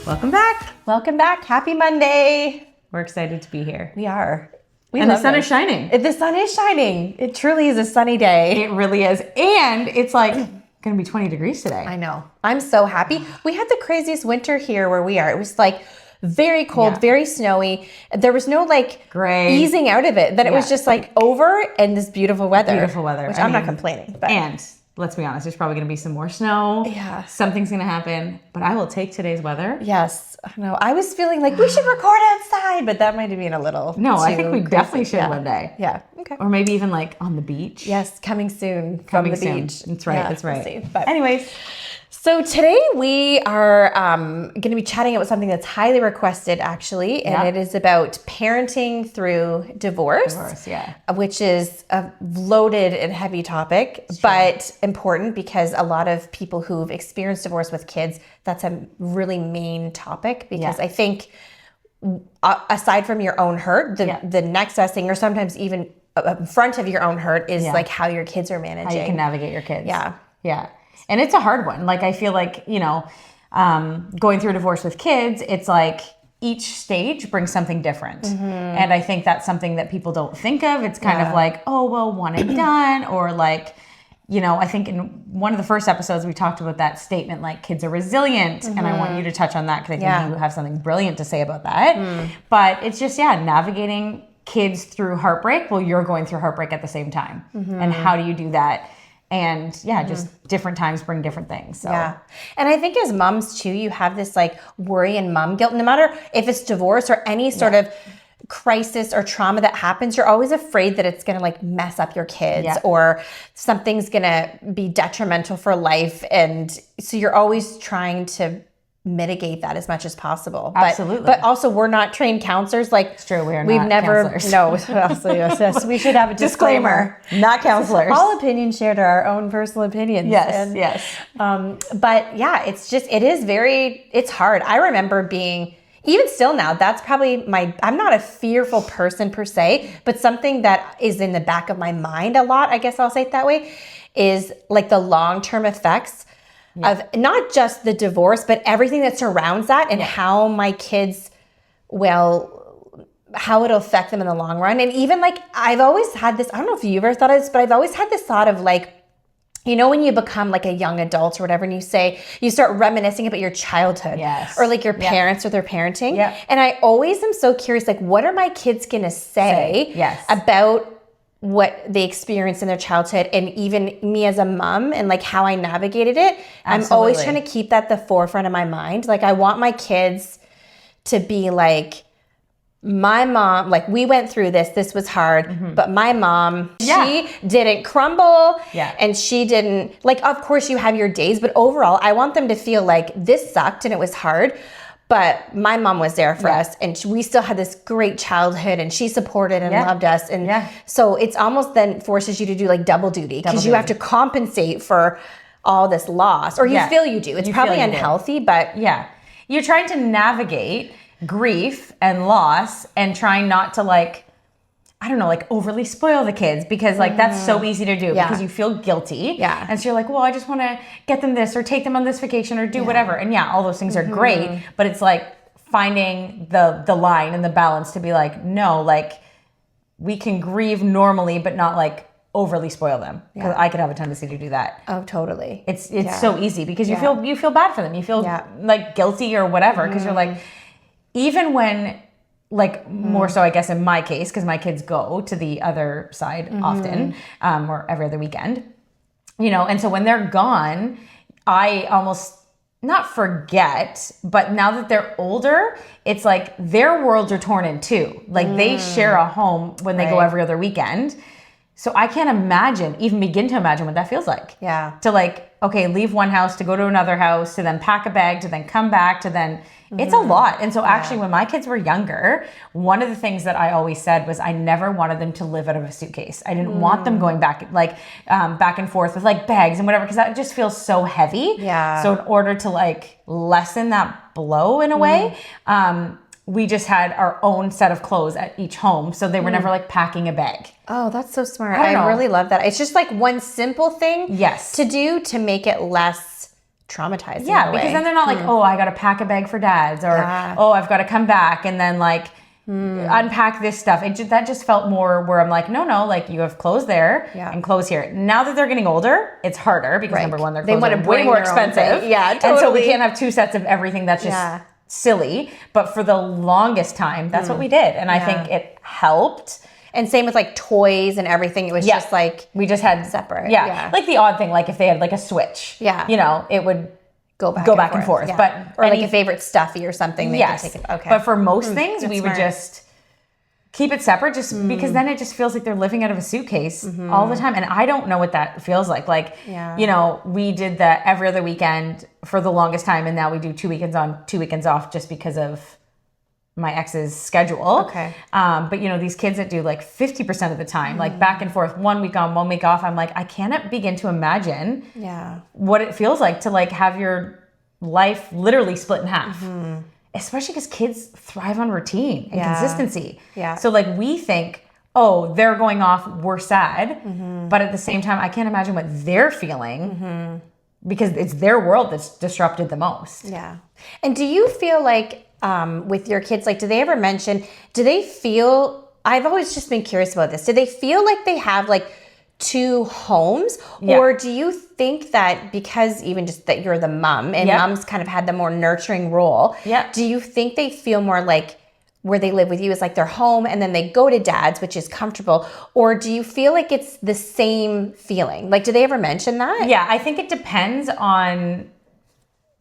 Welcome back. Welcome back. Happy Monday. We're excited to be here. We are. And the sun is shining. The sun is shining. It truly is a sunny day. It really is. And it's like going to be 20 degrees today. I know. I'm so happy. We had the craziest winter here where we are. It was like very cold, very snowy. There was no like gray easing out of it. Then it was just like over and this beautiful weather. Which I'm not complaining. But. And let's be honest, there's probably going to be some more snow. Yeah. Something's going to happen. But I will take today's weather. Yes. I know. I was feeling like we should record outside, but that might have been a little No, I think we crazy. definitely should one day. Yeah. Okay. Or maybe even like on the beach. Yes, coming soon from the beach. That's right. Yeah, that's right. we'll see. But anyways. So today we are going to be chatting about something that's highly requested, actually, and it is about parenting through divorce. Which is a loaded and heavy topic, but important because a lot of people who've experienced divorce with kids, that's a really main topic because I think aside from your own hurt, the next best thing, or sometimes even in front of your own hurt, is like how your kids are managing. How you can navigate your kids. Yeah. Yeah. And it's a hard one. Like, I feel like, going through a divorce with kids, it's like each stage brings something different. Mm-hmm. And I think that's something that people don't think of. It's kind of like, oh, well, one and done. Or like, I think in one of the first episodes, we talked about that statement, like kids are resilient. Mm-hmm. And I want you to touch on that because I think you have something brilliant to say about that. Mm. But it's just, navigating kids through heartbreak. Well, you're going through heartbreak at the same time. Mm-hmm. And how do you do that? And just different times bring different things. So. Yeah. And I think as moms too, you have this like worry and mom guilt, no matter if it's divorce or any sort of crisis or trauma that happens, you're always afraid that it's going to like mess up your kids or something's going to be detrimental for life. And so you're always trying to mitigate that as much as possible. Absolutely. But also we're not trained counselors. Like it's true. We've never, counselors. No, yes, we should have a disclaimer. Not counselors. All opinions shared are our own personal opinions. Yes. But it's hard. I remember being, even still now, that's probably I'm not a fearful person per se, but something that is in the back of my mind a lot, I guess I'll say it that way, is like the long-term effects of not just the divorce, but everything that surrounds that and how my kids how it'll affect them in the long run. And even like, I've always had this, I don't know if you ever thought of this, but I've always had this thought of like, when you become like a young adult or whatever, and you start reminiscing about your childhood or like your parents or their parenting. Yeah. And I always am so curious, like, what are my kids going to say about what they experienced in their childhood, and even me as a mom and like how I navigated it. Absolutely. I'm always trying to keep that at the forefront of my mind. Like, I want my kids to be like, my mom, like, we went through this was hard, but my mom, she didn't crumble and she didn't, like, of course you have your days, but overall I want them to feel like this sucked and it was hard, but my mom was there for us, and we still had this great childhood, and she supported and loved us. And so it's almost then forces you to do like double duty, because you have to compensate for all this loss, or you feel you do. It's probably unhealthy, but you're trying to navigate grief and loss and trying not to like, I don't know, like overly spoil the kids, because like that's so easy to do because you feel guilty. Yeah. And so you're like, well, I just want to get them this or take them on this vacation or do whatever. And all those things are great, but it's like finding the line and the balance to be like, no, like we can grieve normally, but not like overly spoil them, because I could have a tendency to do that. Oh, totally. It's so easy because you feel bad for them. You feel like guilty or whatever, because you're like, even when, like, more so, I guess, in my case, because my kids go to the other side often, or every other weekend, and so when they're gone, I almost not forget, but now that they're older, it's like their worlds are torn in two. Like, they share a home when they go every other weekend. So I can't even begin to imagine what that feels like. Yeah. To like, okay, leave one house to go to another house, to then pack a bag, to then come back, to then, it's a lot. And so actually when my kids were younger, one of the things that I always said was I never wanted them to live out of a suitcase. I didn't want them going back and forth with like bags and whatever, because that just feels so heavy. Yeah. So in order to like lessen that blow in a way, we just had our own set of clothes at each home. So they were never like packing a bag. Oh, that's so smart. I really love that. It's just like one simple thing to do to make it less traumatizing. Yeah, because then they're not like, oh, I got to pack a bag for dad's, or oh, I've got to come back and then like unpack this stuff. That just felt more where I'm like, no, like you have clothes there and clothes here. Now that they're getting older, it's harder because number one, their clothes are way more expensive. Yeah, totally. And so we can't have two sets of everything. That's just silly. But for the longest time, that's what we did. And I think it helped. And same with like toys and everything. It was just like, we just had separate. Yeah. Like the odd thing, like if they had like a Switch, you know, it would go back and forth. Yeah. But or like a favorite stuffy or something. They could take it. Okay. But for most things, we would just keep it separate, just because then it just feels like they're living out of a suitcase all the time. And I don't know what that feels like. Like, you know, we did that every other weekend for the longest time. And now we do 2 weekends on, 2 weekends off just because of my ex's schedule. Okay. But you know, these kids that do like 50% of the time, like back and forth, 1 week on, 1 week off, I'm like, I cannot begin to imagine what it feels like to like have your life literally split in half. Especially because kids thrive on routine and consistency. Yeah. So like we think, oh, they're going off, we're sad. But at the same time, I can't imagine what they're feeling because it's their world that's disrupted the most. Yeah. And do you feel like with your kids, like, do they feel, I've always just been curious about this. Do they feel like they have like two homes? Or do you think that because even just that you're the mom and mom's kind of had the more nurturing role, do you think they feel more like where they live with you is like their home and then they go to dad's, which is comfortable? Or do you feel like it's the same feeling? Like, do they ever mention that? Yeah, I think it depends on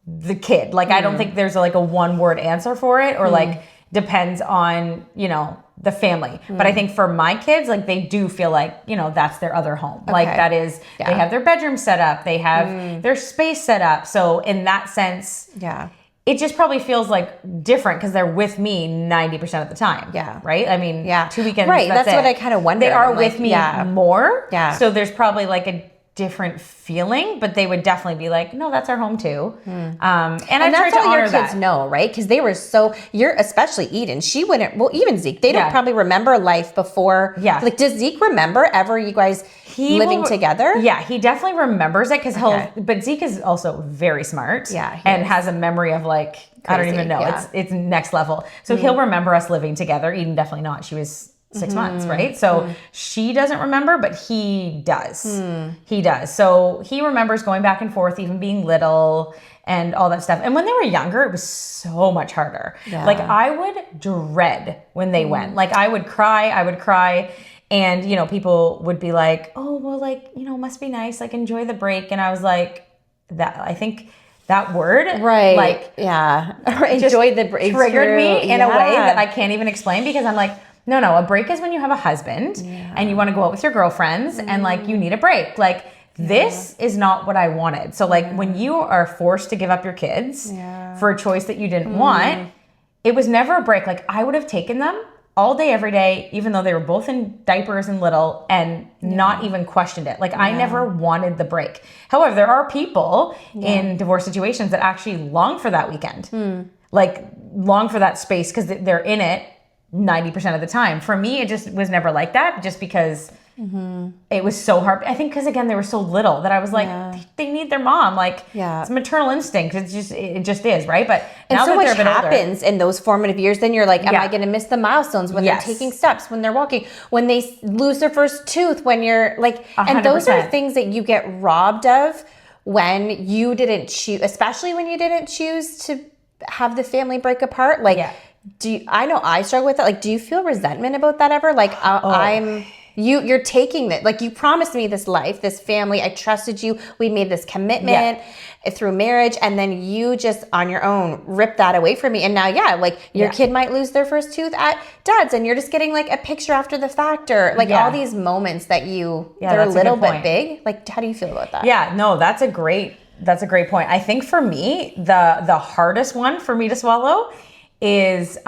the kid. Like, I don't think there's like a one word answer for it, or like depends on, you know, the family. But I think for my kids, like they do feel like, you know, that's their other home. Like that is, they have their bedroom set up, they have their space set up. So in that sense, it just probably feels like different because they're with me 90% of the time. Yeah. Right? I mean, 2 weekends. Right. That's what I kind of wonder. They are with me more. Yeah. So there's probably like a different feeling, but they would definitely be like, no, that's our home too. And that's all your kids know, right? Because they were especially Eden, she wouldn't, well, even Zeke, they don't probably remember life before. Yeah. Like, does Zeke remember ever you guys living together? Yeah, he definitely remembers it because but Zeke is also very smart. Yeah. And has a memory of like, crazy. I don't even know. It's next level. So he'll remember us living together. Eden definitely not. She was 6 months, right? So she doesn't remember, but he does. He does. So he remembers going back and forth, even being little and all that stuff. And when they were younger, it was so much harder. Yeah. Like I would dread when they went. Like I would cry. And, you know, people would be like, oh, well, like, you know, must be nice. Like enjoy the break. And I was like, I think that word, like, enjoy the break triggered me in a way that I can't even explain, because I'm like, no, a break is when you have a husband and you want to go out with your girlfriends and like you need a break. Like this is not what I wanted. So like when you are forced to give up your kids for a choice that you didn't want, it was never a break. Like I would have taken them all day, every day, even though they were both in diapers and little, and not even questioned it. Like I never wanted the break. However, there are people in divorce situations that actually long for that weekend, like long for that space because they're in it 90% of the time. For me, it just was never like that, just because it was so hard. I think because again, they were so little that I was like, they need their mom. Like it's maternal instinct. It just is, right? But now so that they're a bit happens in those formative years, then you're like, am I going to miss the milestones when they're taking steps, when they're walking, when they lose their first tooth, when you're like, 100%. And those are things that you get robbed of when you didn't choose, especially when you didn't choose to have the family break apart. Like, I know I struggle with that. Like, do you feel resentment about that ever? Like, you're taking that, like you promised me this life, this family. I trusted you. We made this commitment through marriage. And then you just on your own ripped that away from me. And now, like your kid might lose their first tooth at dad's and you're just getting like a picture after the fact, or like all these moments that they're a little bit big. Like, how do you feel about that? Yeah, no, that's a great point. I think for me, the hardest one for me to swallow is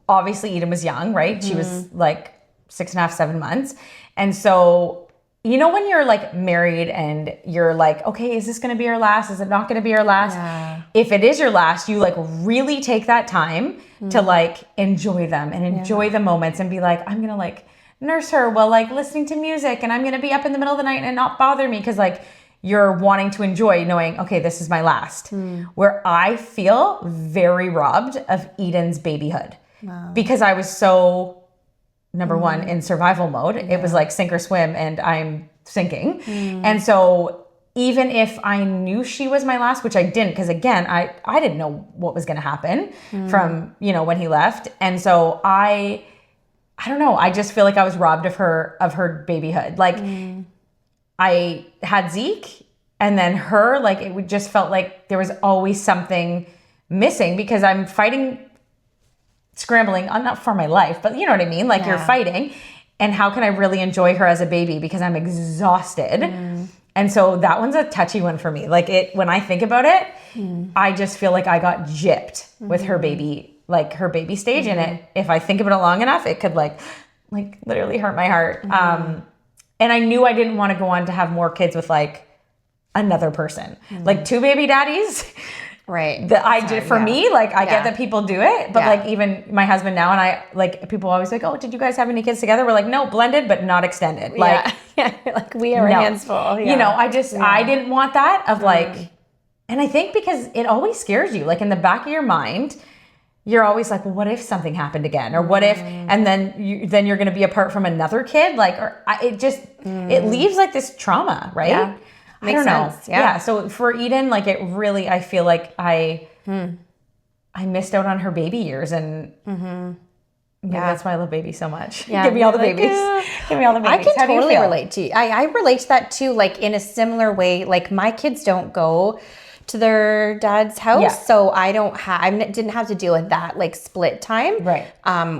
obviously Eden was young, right? She was like 6.5, 7 months. And so, you know, when you're like married and you're like, okay, is this going to be our last? Is it not going to be our last? Yeah. If it is your last, you like really take that time to like enjoy them and enjoy the moments and be like, I'm going to like nurse her while like listening to music, and I'm going to be up in the middle of the night and not bother me. 'Cause like, you're wanting to enjoy knowing, okay, this is my last. Where I feel very robbed of Eden's babyhood. Wow. Because I was so, number one, in survival mode. It was like sink or swim, and I'm sinking. And so even if I knew she was my last, which I didn't, because again, I didn't know what was going to happen from, when he left. And so I don't know. I just feel like I was robbed of her babyhood. Like I had Zeke, and then her, like it just felt like there was always something missing because I'm scrambling, not for my life, but you know what I mean? Like you're fighting. And how can I really enjoy her as a baby because I'm exhausted? And so that one's a touchy one for me. Like when I think about it, I just feel like I got gypped with her baby, like her baby stage. And if I think about it long enough, it could like literally hurt my heart. And I knew I didn't want to go on to have more kids with like another person, like 2 baby daddies. Right. That I did for me, like I get that people do it, but like even my husband now and I, like people always like, oh, did you guys have any kids together? We're like, no, blended, but not extended. Like, like we are a hands full. I didn't want that of like, and I think because it always scares you, like in the back of your mind, you're always like, well, what if something happened again? Or what if, and then you're going to be apart from another kid? Like, it leaves like this trauma, right? Yeah. Makes sense. Yeah. So for Eden, like it really, I feel like I missed out on her baby years, and that's why I love babies so much. Yeah. Give me all the babies. Give me all the babies. I can totally relate to you. I relate to that too, like in a similar way. Like my kids don't go to their dad's house, so I didn't have to deal with that like split time, right?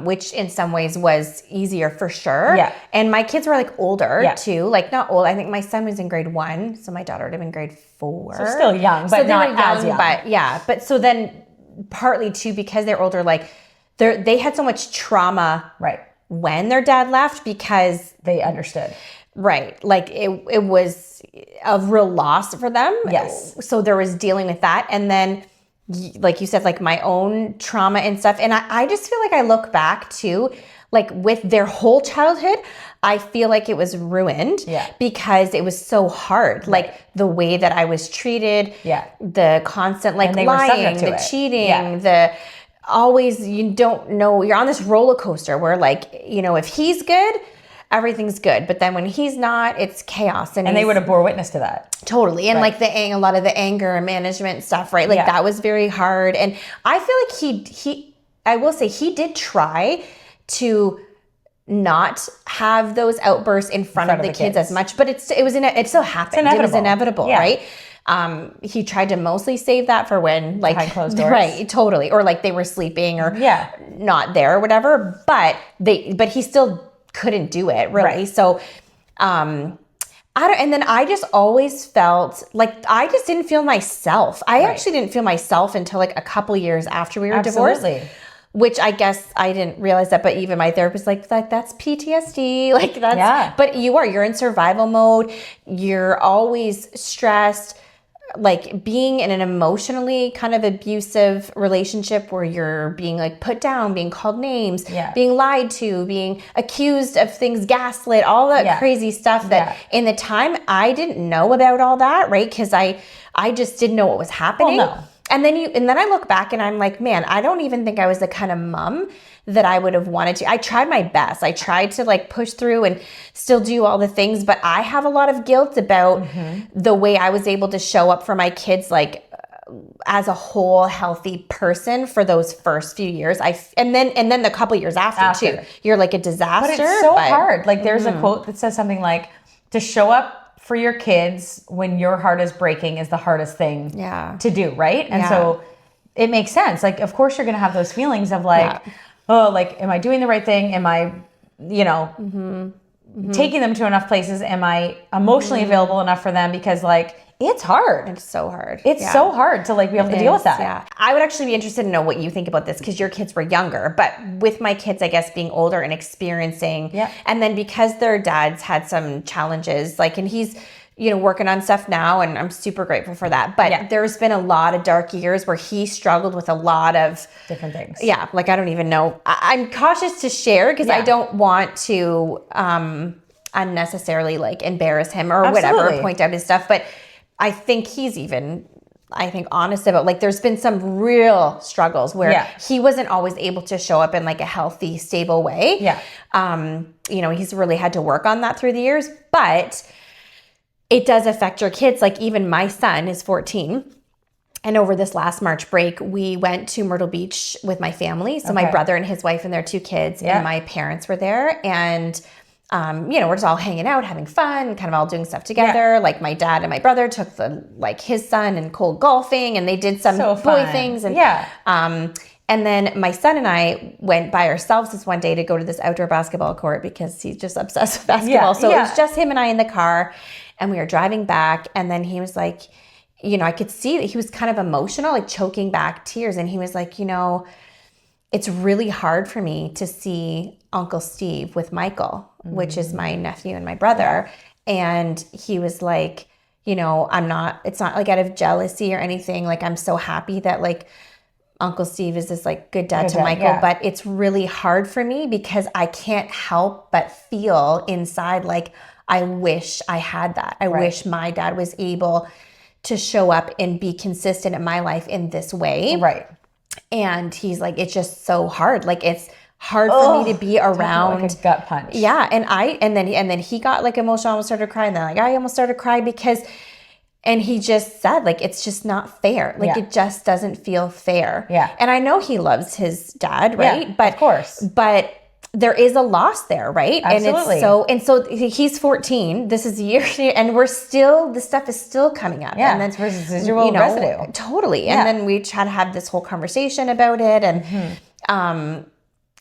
Which in some ways was easier for sure. Yeah. And my kids were like older too, like not old. I think my son was in grade 1, so my daughter would have been grade 4. So still young, but not as young. But so then partly too because they're older, like they had so much trauma, right, when their dad left because they understood. Right. Like it was a real loss for them. Yes. So there was dealing with that. And then, like you said, like my own trauma and stuff. And I just feel like I look back to like with their whole childhood, I feel like it was ruined because it was so hard. Right. Like the way that I was treated, the constant like lying, the cheating, the always, you don't know, you're on this roller coaster where like, if he's good, everything's good, but then when he's not, it's chaos. And they would have bore witness to that. Totally. And like a lot of the anger and management stuff, right? Like that was very hard. And I feel like I will say he did try to not have those outbursts in front of the kids as much, but it still happened. It was inevitable, right? He tried to mostly save that for when like behind closed doors. Right, totally. Or like they were sleeping or not there or whatever, but he still couldn't do it really. Right. So, and then I just always felt like I just didn't feel myself. I actually didn't feel myself until like a couple years after we were divorced. Which I guess I didn't realize that, but even my therapist like that's PTSD. Like that's, but you're in survival mode. You're always stressed. Like being in an emotionally kind of abusive relationship where you're being like put down, being called names, being lied to, being accused of things, gaslit, all that crazy stuff that in the time I didn't know about all that, right? Because I just didn't know what was happening. Well, no. And then I look back and I'm like, man, I don't even think I was the kind of mom that I would have wanted to. I tried my best. I tried to like push through and still do all the things, but I have a lot of guilt about the way I was able to show up for my kids, like as a whole healthy person for those first few years. And then the couple years after too. You're like a disaster. But it's so hard. Like there's a quote that says something like, to show up for your kids when your heart is breaking is the hardest thing to do, right? And so it makes sense. Like, of course you're going to have those feelings of like, oh, like, am I doing the right thing? Am I, taking them to enough places? Am I emotionally available enough for them? Because like, it's hard. It's so hard. It's so hard to like be able to deal with that. Yeah. I would actually be interested to know what you think about this because your kids were younger, but with my kids, I guess being older and experiencing, and then because their dads had some challenges, like, and he's, working on stuff now and I'm super grateful for that. But there's been a lot of dark years where he struggled with a lot of different things. Yeah. Like, I don't even know. I'm cautious to share because I don't want to unnecessarily like embarrass him or whatever, point out his stuff. But I think he's even, honest about, like, there's been some real struggles where he wasn't always able to show up in like a healthy, stable way. Yeah. You know, he's really had to work on that through the years, but it does affect your kids. Like, even my son is 14. And over this last March break, we went to Myrtle Beach with my family. So my brother and his wife and their 2 kids and my parents were there. And, you know, we're just all hanging out, having fun, kind of all doing stuff together. Like, my dad and my brother took his son and Cole golfing, and they did some boy things. And, and then my son and I went by ourselves this one day to go to this outdoor basketball court because he's just obsessed with basketball. So it was just him and I in the car, and we were driving back. And then he was like, you know, I could see that he was kind of emotional, like choking back tears. And he was like, you know, it's really hard for me to see Uncle Steve with Michael, which is my nephew and my brother. And he was like, you know, it's not like out of jealousy or anything. Like, I'm so happy that like Uncle Steve is this like good dad to Michael, but it's really hard for me because I can't help but feel inside like, I wish I had that. I wish my dad was able to show up and be consistent in my life in this way. Right. And he's like, it's just so hard. Like, it's hard for me to be around. Like a gut punch. Yeah. And then he got like emotional, almost started crying. And then like, I almost started crying and he just said, like, it's just not fair. Like, it just doesn't feel fair. Yeah. And I know he loves his dad, right? Yeah, but of course. But there is a loss there, right? Absolutely. And so he's 14. This is year, and this stuff is still coming up. Yeah, and then it's residual residue. Totally. And then we had to have this whole conversation about it, and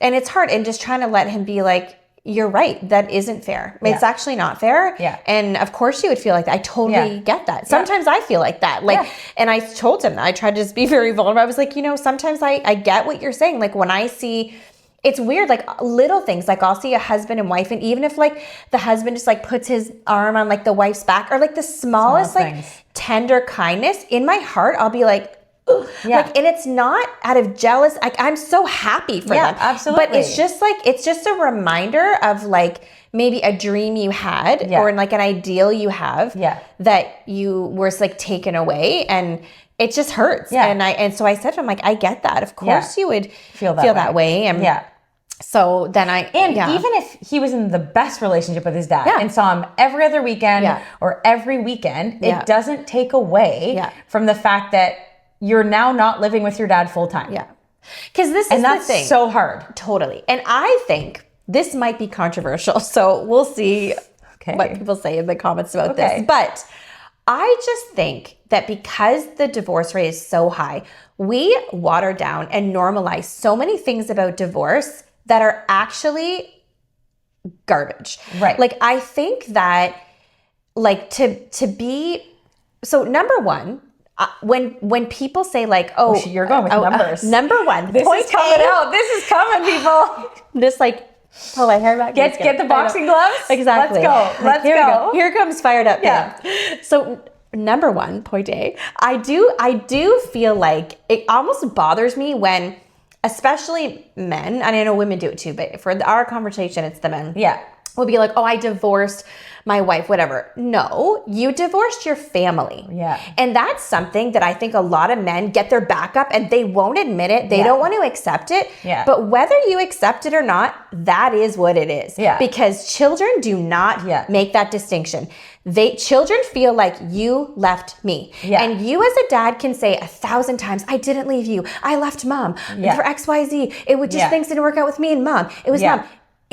it's hard. And just trying to let him be like, you're right, that isn't fair. It's actually not fair. Yeah. And of course you would feel like that. I totally get that. Sometimes I feel like that. Like, and I told him that. I tried to just be very vulnerable. I was like, you know, sometimes I get what you're saying. Like, when I see, it's weird, like little things, like I'll see a husband and wife, and even if like the husband just like puts his arm on like the wife's back, or like the smallest like tender kindness, in my heart, I'll be like, like, and it's not out of jealous. Like, I'm so happy for them. Absolutely. But it's just a reminder of like maybe a dream you had or like an ideal you have that you were like taken away, and it just hurts. And so I said to him, like, I get that. Of course you would feel that way. And so then even if he was in the best relationship with his dad and saw him every other weekend or every weekend, it doesn't take away from the fact that you're now not living with your dad full time. Yeah. Because that's the thing. So hard. Totally. And I think this might be controversial. So we'll see what people say in the comments about this. But I just think that because the divorce rate is so high, we water down and normalize so many things about divorce that are actually garbage. Right. Like, I think that like to be, so number one, when people say like, oh, you're going with numbers. Number one, this is coming out. This is coming, people. Just like, pull my hair back. Get the boxing gloves. Exactly. Let's go. Here comes fired up. Yeah. So number one, point A, I do feel like it almost bothers me when, especially men, and I know women do it too, but for our conversation, it's the men. Yeah. Will be like, oh, I divorced my wife, whatever. No, you divorced your family. Yeah. And that's something that I think a lot of men get their back up and they won't admit it. They don't want to accept it. Yeah. But whether you accept it or not, that is what it is. Yeah. Because children do not make that distinction. Children feel like you left me. Yeah. And you as a dad can say 1,000 times, I didn't leave you. I left mom for XYZ. It would just things didn't work out with me and mom. It was mom.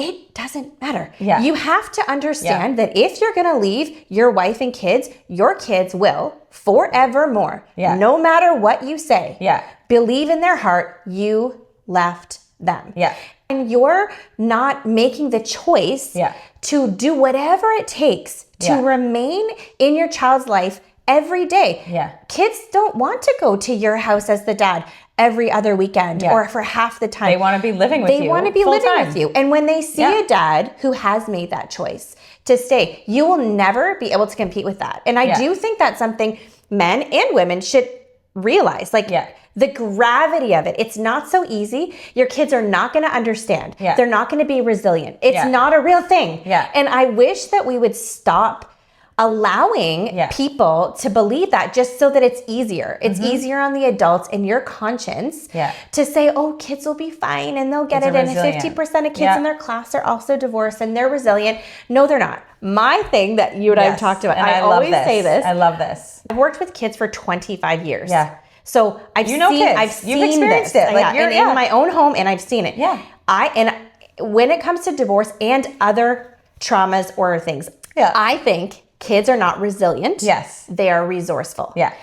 It doesn't matter. Yeah. You have to understand that if you're going to leave your wife and kids, your kids will forevermore, no matter what you say, believe in their heart you left them. Yeah. And you're not making the choice to do whatever it takes to remain in your child's life every day. Yeah. Kids don't want to go to your house as the dad every other weekend or for half the time. They want to be living with you. They want to be living with you. And when they see a dad who has made that choice to stay, you will never be able to compete with that. And I do think that's something men and women should realize. Like the gravity of it. It's not so easy. Your kids are not going to understand. Yeah. They're not going to be resilient. It's not a real thing. Yeah. And I wish that we would stop allowing people to believe that just so that it's easier. It's easier on the adults in your conscience to say, oh, kids will be fine and they'll get it. And 50% of kids in their class are also divorced and they're resilient. No, they're not. My thing that you and I have talked about, and I always say this. I love this. I've worked with kids for 25 years. Yeah. So I've kids. You've experienced it. Like in my own home, and I've seen it. Yeah. And when it comes to divorce and other traumas or things, I think kids are not resilient. Yes. They are resourceful. Yeah.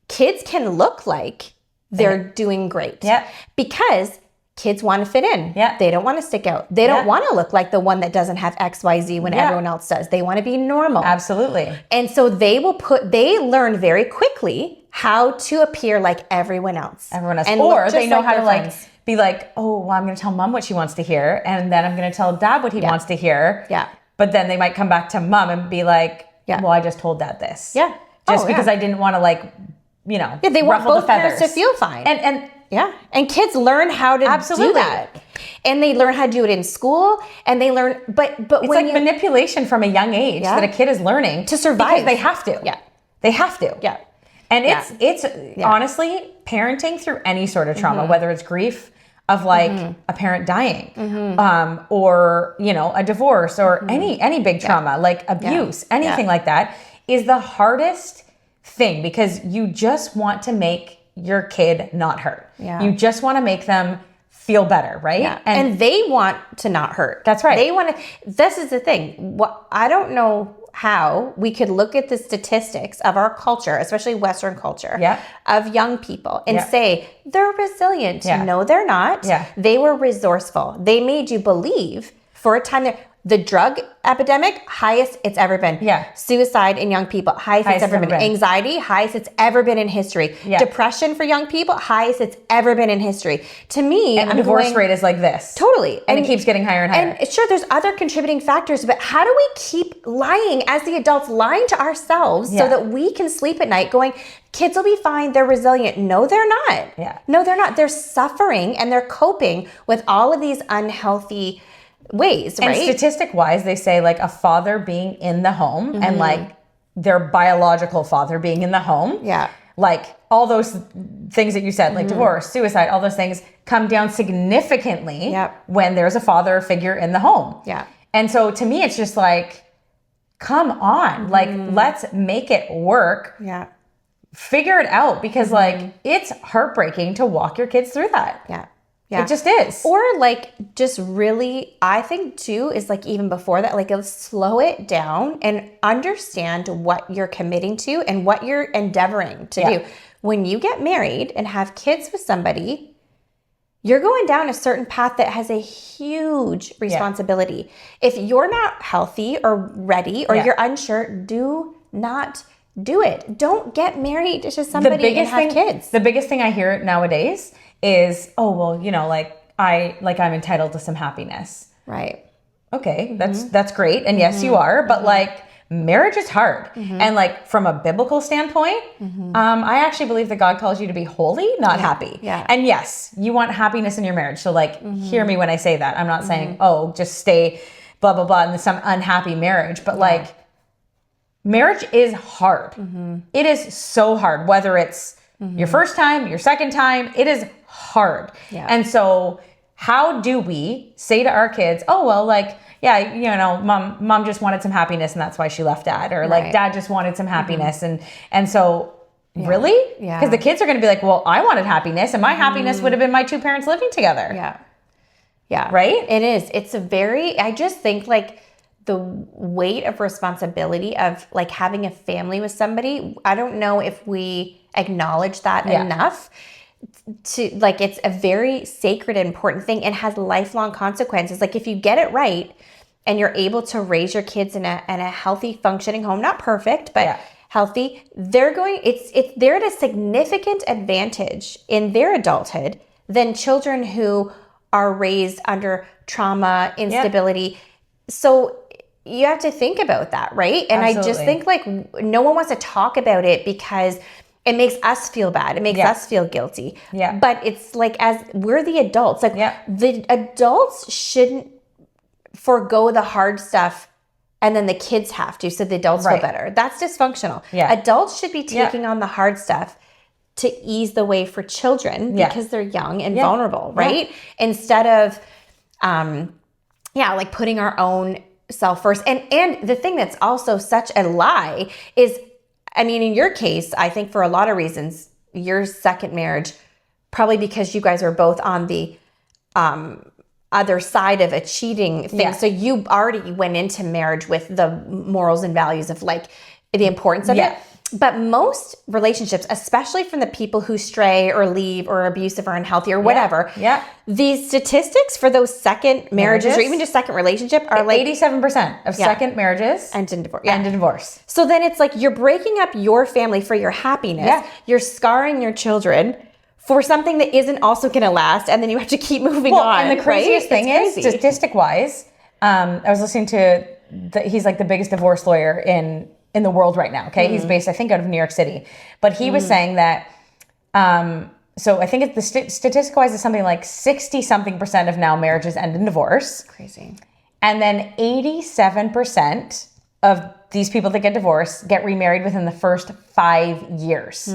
Kids can look like they're doing great. Yeah. Because kids want to fit in. Yeah. They don't want to stick out. They don't want to look like the one that doesn't have XYZ when everyone else does. They want to be normal. Absolutely. And so they learn very quickly how to appear like everyone else. Or they know how to be like, oh, well, I'm going to tell mom what she wants to hear. And then I'm going to tell dad what he wants to hear. Yeah. But then they might come back to mom and be like, well, I just told dad this. Yeah. Just because I didn't want to they want both parents to feel fine. And kids learn how to do that. And they learn how to do it in school, and they learn, but it's like manipulation from a young age that a kid is learning to survive. Because they have to. Yeah. They have to. Yeah. And it's honestly, parenting through any sort of trauma, whether it's grief of a parent dying, or, a divorce or any big trauma, like abuse, anything like that, is the hardest thing, because you just want to make your kid not hurt. Yeah. You just want to make them feel better, right? Yeah. And they want to not hurt. That's right. They want to. This is the thing. I don't know how we could look at the statistics of our culture, especially Western culture, of young people and say they're resilient. No, they're not. They were resourceful. They made you believe for a time that the drug epidemic, highest it's ever been. Suicide in young people, highest it's ever been. Anxiety, highest it's ever been in history. Depression for young people, highest it's ever been in history. To me, and the divorce rate is like this. Totally. And it keeps getting higher and higher. And sure, there's other contributing factors, but how do we keep lying as the adults, lying to ourselves so that we can sleep at night going, kids will be fine, they're resilient. No, they're not. No, they're not. They're suffering and they're coping with all of these unhealthy ways, right? And statistic wise, they say a father being in the home and their biological father being in the home. Yeah. All those things that you said, like divorce, suicide, all those things come down significantly when there's a father figure in the home. Yeah. And so to me, it's just come on, let's make it work. Yeah. Figure it out, because it's heartbreaking to walk your kids through that. Yeah. Yeah. It just is. Or just really, I think too, is even before that, slow it down and understand what you're committing to and what you're endeavoring to do. When you get married and have kids with somebody, you're going down a certain path that has a huge responsibility. If you're not healthy or ready or you're unsure, do not do it. Don't get married to somebody and have kids. The biggest thing I hear nowadays is, oh, well, I'm entitled to some happiness. Right. Okay, that's great. And yes, you are. But marriage is hard. And from a biblical standpoint, I actually believe that God calls you to be holy, not happy. Yeah. And yes, you want happiness in your marriage. So hear me when I say that. I'm not saying, oh, just stay blah, blah, blah in some unhappy marriage. But marriage is hard. It is so hard, whether it's your first time, your second time, it is hard. Yeah. And so how do we say to our kids, oh, well, mom just wanted some happiness and that's why she left dad, or dad just wanted some happiness. And so really? Yeah. Because the kids are going to be like, well, I wanted happiness and my happiness would have been my two parents living together. Yeah. Yeah. Right? It is. It's I just think the weight of responsibility of having a family with somebody, I don't know if we acknowledge that enough. It's a very sacred and important thing and has lifelong consequences. If you get it right and you're able to raise your kids in a healthy, functioning home, not perfect, but healthy, they're at a significant advantage in their adulthood than children who are raised under trauma, instability. So you have to think about that, right? And absolutely. I just think no one wants to talk about it because it makes us feel bad. It makes us feel guilty. Yeah. But it's as we're the adults, the adults shouldn't forego the hard stuff and then the kids have to, so the adults feel better. That's dysfunctional. Yeah. Adults should be taking on the hard stuff to ease the way for children because they're young and vulnerable, right? Instead of, like putting our own self first. And the thing that's also such a lie is, I mean, in your case, I think for a lot of reasons, your second marriage, probably because you guys are both on the other side of a cheating thing. Yeah. So you already went into marriage with the morals and values of like the importance of it. But most relationships, especially from the people who stray or leave or are abusive or unhealthy or whatever, these statistics for those second marriages or even just second relationship are like 87% of second marriages end in divorce. End in divorce. So then it's like you're breaking up your family for your happiness. Yeah. You're scarring your children for something that isn't also going to last, and then you have to keep moving on. And the craziest thing is, statistic-wise, I was listening to, he's like the biggest divorce lawyer in the world right now, okay? He's based, I think, out of New York City. But he was saying that, so I think the statistic-wise is something like 60-something% of now marriages end in divorce. Crazy. And then 87% of these people that get divorced get remarried within the first 5 years.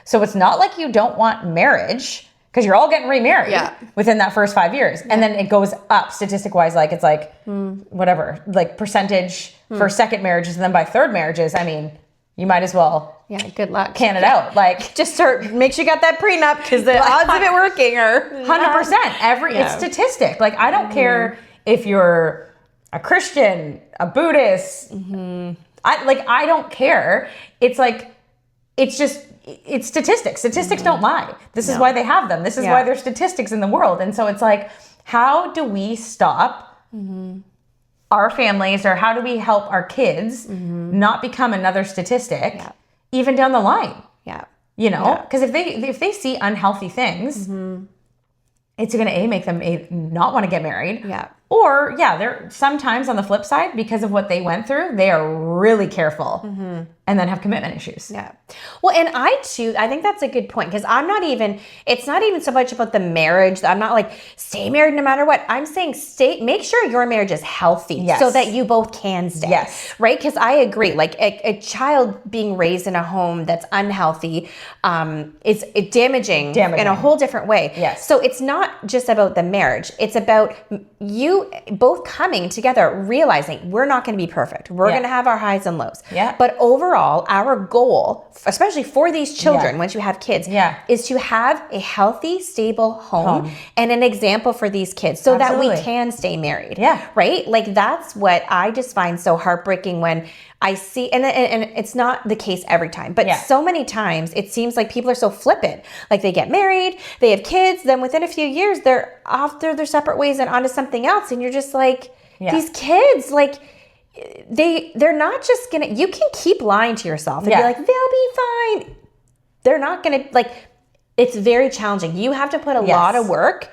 So it's not like you don't want marriage, because you're all getting remarried within that first 5 years. And then it goes up statistic-wise, like it's like whatever, like percentage for second marriages. And then by third marriages, I mean, you might as well good luck. Can it out. Like just make sure you got that prenup, because the odds of it working are 100%. It's statistic. Like I don't care if you're a Christian, a Buddhist. I don't care. It's like, it's statistics. Statistics don't lie. This is why they have them. This is why there's statistics in the world. And so it's like, how do we stop our families, or how do we help our kids not become another statistic even down the line? You know, because if they see unhealthy things, it's going to make them not want to get married. Or they're sometimes on the flip side, because of what they went through, they are really careful and then have commitment issues. Well, and I think that's a good point, because it's not even so much about the marriage. I'm not like, stay married no matter what. I'm saying make sure your marriage is healthy so that you both can stay. Right? Because I agree, like a child being raised in a home that's unhealthy is damaging in a whole different way. So it's not just about the marriage. It's about you both coming together, realizing we're not going to be perfect. We're going to have our highs and lows. But overall, our goal, especially for these children, once you have kids, is to have a healthy, stable home and an example for these kids so that we can stay married. Right? Like that's what I just find so heartbreaking when I see, and it's not the case every time, but so many times it seems like people are so flippant. Like they get married, they have kids, then within a few years they're off their separate ways and onto something else. And you're just like, these kids, like they're not just gonna, you can keep lying to yourself and be like, they'll be fine. They're not gonna, like, it's very challenging. You have to put a lot of work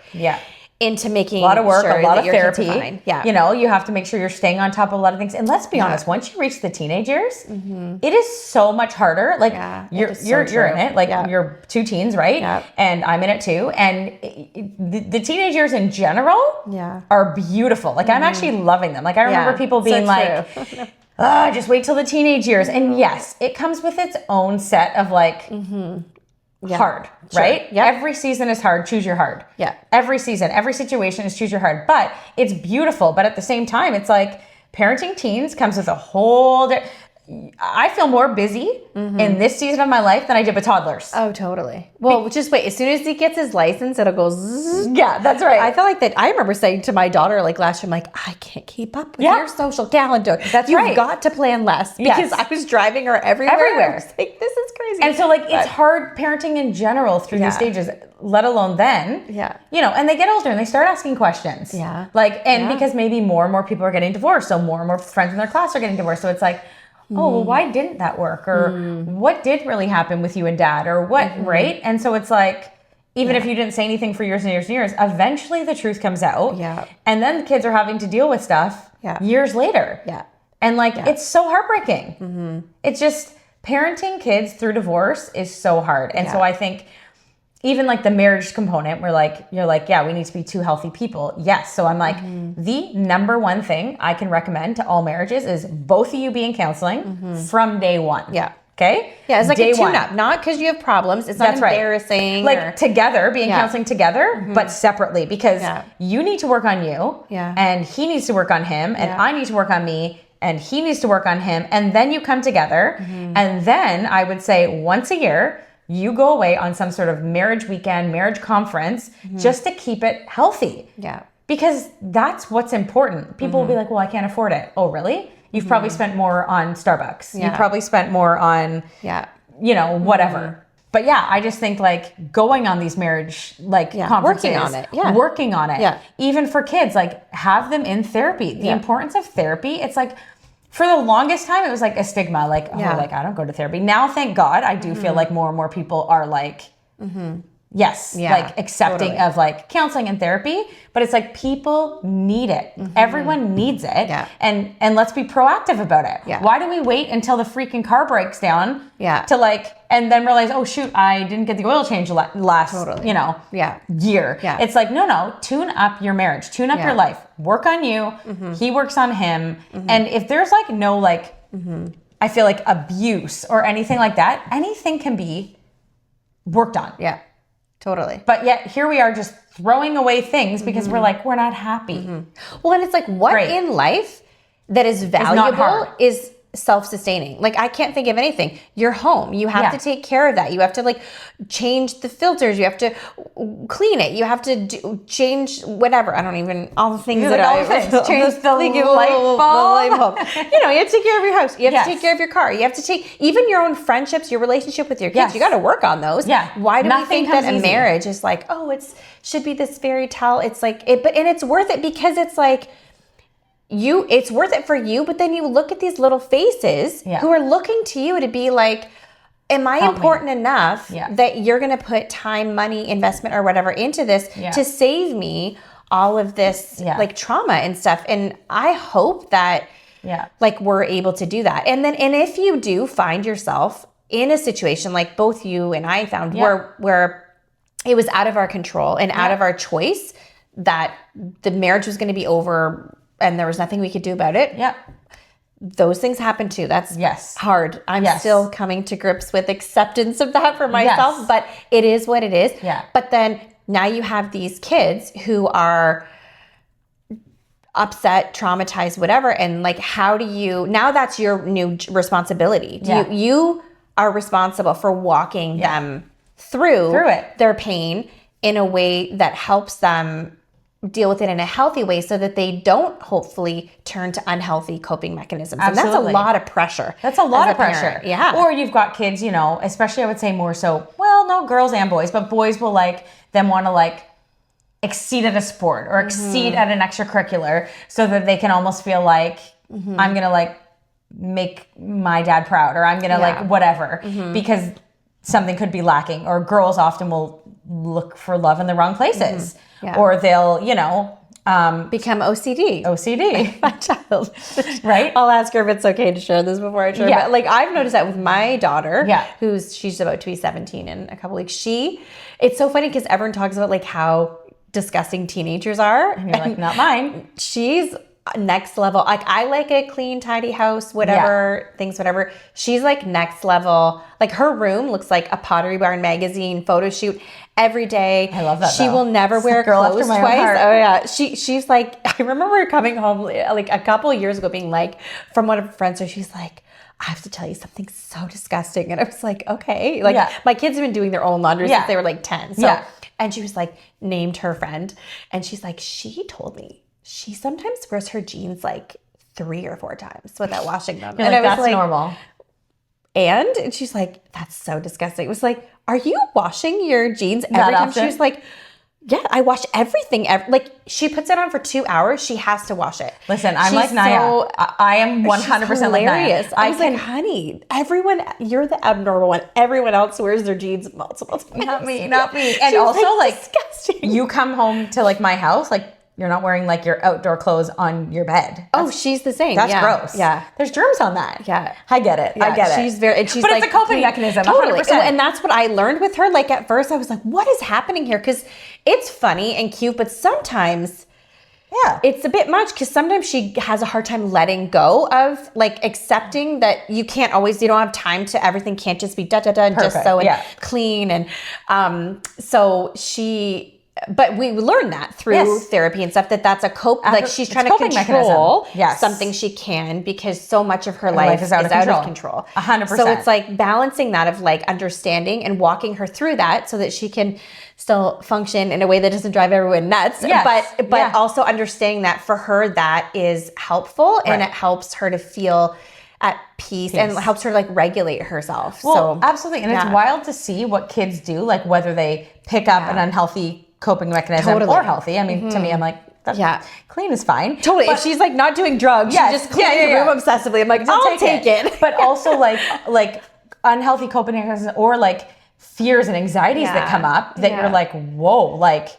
into making a lot of work, sure a lot of your therapy. kids are fine. You know, you have to make sure you're staying on top of a lot of things. And let's be honest, once you reach the teenage years, it is so much harder. Like you're in it. Like you're two teens, right? And I'm in it too. And the teenage years in general are beautiful. Like I'm actually loving them. Like I remember people being like, just wait till the teenage years. And yes, it comes with its own set of like hard, right? Every season is hard. Choose your hard. Every season, every situation is choose your hard. But it's beautiful. But at the same time, it's like parenting teens comes with a whole. I feel more busy in this season of my life than I did with toddlers. Oh, totally. Well, just wait. As soon as he gets his license, it'll go zzz. Yeah, that's right. I feel like that. I remember saying to my daughter, like last year, I'm like, I can't keep up with your social calendar. You've got to plan less, because I was driving her everywhere. I was like, this is crazy. And so, like, it's hard parenting in general through these stages, let alone then. You know, and they get older and they start asking questions. Like, and because maybe more and more people are getting divorced, so more and more friends in their class are getting divorced. So it's like, oh, well, why didn't that work? Or what did really happen with you and dad? Or what, right? And so it's like, even if you didn't say anything for years and years and years, eventually the truth comes out. And then the kids are having to deal with stuff years later. And like, it's so heartbreaking. It's just, parenting kids through divorce is so hard. And so I think even like the marriage component where like, you're like, yeah, we need to be two healthy people. Yes. So I'm like, the number one thing I can recommend to all marriages is both of you be in counseling from day one. Yeah. Okay? Yeah, it's like a tune-up. Not because you have problems. It's not embarrassing. Like together, be in counseling together, but separately, because you need to work on you, and he needs to work on him, and I need to work on me, and he needs to work on him, and then you come together, and then I would say once a year, you go away on some sort of marriage weekend, marriage conference, just to keep it healthy. Yeah. Because that's what's important. People will be like, well, I can't afford it. Oh, really? You've probably spent more on Starbucks. Yeah. You probably spent more on, you know, whatever. But yeah, I just think like going on these marriage conferences. Working on it. Yeah. Working on it. Yeah. Even for kids, like have them in therapy. The importance of therapy. It's like, for the longest time, it was like a stigma. Like, oh, like I don't go to therapy. Now, thank God, I do feel like more and more people are like, like accepting of like counseling and therapy, but it's like people need it. Everyone needs it. Yeah. And let's be proactive about it. Yeah. Why do we wait until the freaking car breaks down to like, and then realize, oh shoot, I didn't get the oil change last, you know, year. Yeah. It's like, no, tune up your marriage, tune up your life, work on you. He works on him. And if there's like no like, I feel like abuse or anything like that, anything can be worked on. Yeah. Totally. But yet here we are just throwing away things because we're like, we're not happy. Well, and it's like what in life that is valuable is self-sustaining. Like I can't think of anything. Your home, you have to take care of that. You have to like change the filters. You have to clean it. You have to change whatever. I don't even, all the things that I change the light bulb. You know, you have to take care of your house. You have to take care of your car. You have to take even your own friendships, your relationship with your kids. You got to work on those. Yeah. Why do we think that a marriage is like, oh, it's should be this fairy tale? It's like it, but and it's worth it because it's like, it's worth it for you, but then you look at these little faces who are looking to you to be like, am I important enough that you're going to put time, money, investment, or whatever into this to save me all of this like trauma and stuff? And I hope that like we're able to do that. And then, and if you do find yourself in a situation like both you and I found where it was out of our control and out of our choice, that the marriage was going to be over and there was nothing we could do about it. Yeah. Those things happen too. That's hard. I'm still coming to grips with acceptance of that for myself, but it is what it is. Yeah. But then now you have these kids who are upset, traumatized, whatever. And like, how do you, now that's your new responsibility. You are responsible for walking them through their pain in a way that helps them deal with it in a healthy way so that they don't hopefully turn to unhealthy coping mechanisms. Absolutely. And that's a lot of pressure. That's a lot of pressure. Yeah. Or you've got kids, you know, especially I would say more so, well, no, girls and boys, but boys will like them want to like exceed at a sport or exceed at an extracurricular so that they can almost feel like I'm going to like make my dad proud or I'm going to like whatever because something could be lacking. Or girls often will look for love in the wrong places. Or they'll, you know, become OCD. My child. Right? I'll ask her if it's okay to share this before I share. But like I've noticed that with my daughter, she's about to be 17 in a couple weeks. It's so funny because everyone talks about like how disgusting teenagers are. And you're like, not mine. She's next level. Like I like a clean, tidy house, whatever, things, whatever. She's like next level. Like her room looks like a Pottery Barn magazine photo shoot every day. I love that. She will never wear clothes twice. Oh yeah. She's like, I remember coming home like a couple of years ago being like, from one of her friends, so she's like, I have to tell you something so disgusting. And I was like, okay. Like my kids have been doing their own laundry since they were like 10. So, and she was like, named her friend. And she's like, she told me she sometimes wears her jeans like 3 or 4 times without washing them. And I was that's like, normal. And she's like, that's so disgusting. It was like, are you washing your jeans every time? She was like, yeah, I wash everything. Like she puts it on for 2 hours. She has to wash it. Listen, I'm like Naya. I am 100% like Naya. I was like, honey, you're the abnormal one. Everyone else wears their jeans multiple times. Not me. And also like, disgusting. You come home to like my house, like you're not wearing like your outdoor clothes on your bed. She's the same. That's gross. Yeah. There's germs on that. Yeah. I get it. I get it. She's very, and she's but like, it's a coping mechanism. Totally. 100%. And that's what I learned with her. Like at first I was like, what is happening here? Because it's funny and cute, but sometimes it's a bit much because sometimes she has a hard time letting go of like accepting that you can't always, you don't have time to, everything can't just be da-da-da and just so and clean. And but we learned that through therapy and stuff, that's a like she's trying to control something she can because so much of her life is out of control. 100%. So it's like balancing that of like understanding and walking her through that so that she can still function in a way that doesn't drive everyone nuts. But also understanding that for her, that is helpful and it helps her to feel at peace and helps her like regulate herself. Well, absolutely. And it's wild to see what kids do, like whether they pick up an unhealthy coping mechanism or healthy. I mean, to me, I'm like, clean is fine. Totally. But if she's like not doing drugs, she just cleans the room obsessively. I'm like, I'll take it. But also like unhealthy coping mechanisms or like fears and anxieties that come up that you're like, whoa, like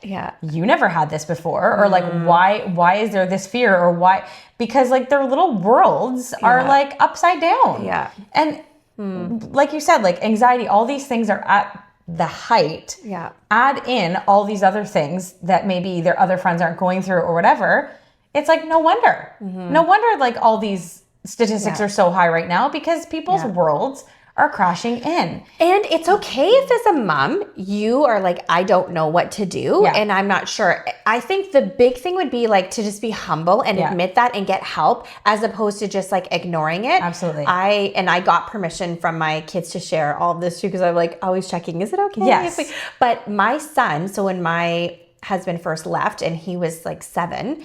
you never had this before, or like why is there this fear, or why? Because like their little worlds are like upside down. Yeah. And like you said, like anxiety, all these things are at the height. Yeah. Add in all these other things that maybe their other friends aren't going through or whatever. It's like no wonder. No wonder like all these statistics are so high right now because people's worlds are crashing in. And it's okay if as a mom, you are like, I don't know what to do and I'm not sure. I think the big thing would be like to just be humble and admit that and get help as opposed to just like ignoring it. Absolutely. I got permission from my kids to share all of this too because I'm like always checking, is it okay? Yes. But my son, so when my husband first left and he was like 7,